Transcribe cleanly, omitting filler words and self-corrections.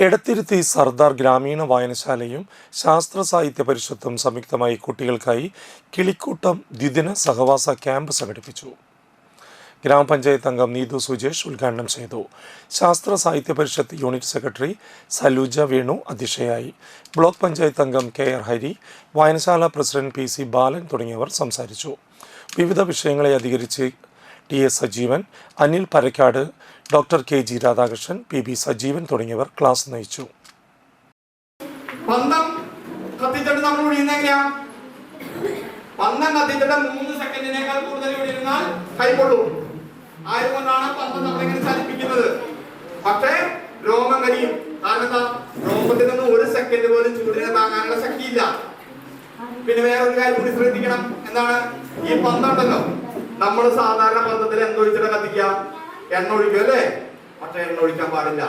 എടത്തിരുത്തി സർദാർ ഗ്രാമീണ വായനശാലയും ശാസ്ത്ര സാഹിത്യ പരിഷത്തും സംയുക്തമായി കുട്ടികൾക്കായി കിളിക്കൂട്ടം ദ്വിദിന സഹവാസ ക്യാമ്പ് സംഘടിപ്പിച്ചു. ഗ്രാമപഞ്ചായത്ത് അംഗം നീതു സുജേഷ് ഉദ്ഘാടനം ചെയ്തു. ശാസ്ത്ര സാഹിത്യ പരിഷത്ത് യൂണിറ്റ് സെക്രട്ടറി സലൂജ വേണു അധ്യക്ഷയായി. ബ്ലോക്ക് പഞ്ചായത്ത് അംഗം കെ.ആർ. ഹരി, വായനശാല പ്രസിഡന്റ് പി.സി. ബാലൻ തുടങ്ങിയവർ സംസാരിച്ചു. വിവിധ വിഷയങ്ങളെ അധികരിച്ച് ടി.എസ്. സജീവൻ, അനിൽ പരക്കാട്, ഡോക്ടർ കെ.ജി. രാധാകൃഷ്ണൻ, പി.ബി. സജീവൻ തുടങ്ങിയവർ ക്ലാസ് നയിച്ചു. പന്തം കത്തിച്ചിട്ട് നമ്മൾ ഒഴിയുന്നെങ്ങനെയാ? പന്തം കത്തിച്ചിട്ട് 3 സെക്കൻഡിനേക്കാൾ കൂടുതൽ ഒഴിഞ്ഞാൽ കൈകൊള്ളും. ആയതുകൊണ്ടാണ് പന്തം നമ്മളിങ്ങനെ ചലിപ്പിക്കുന്നത്. പക്ഷേ രോമം കരിയും. കാരണം എന്താ? രോമത്തിൽ നിന്ന് 1 സെക്കൻഡ് പോലും ചൂടിനെ താങ്ങാനുള്ള ശക്തിയില്ല. പിന്നെ വേറൊരു കാര്യം കൂടി ശ്രദ്ധിക്കണം. എന്താണ്? ഈ പന്തം ഉണ്ടല്ലോ, നമ്മൾ സാധാരണ പന്തത്തിൽ എന്തൊഴിച്ചിട്ട് കത്തിക്കുക? എണ്ണ ഒഴിക്കും അല്ലേ? പക്ഷെ എണ്ണ ഒഴിക്കാൻ പാടില്ല.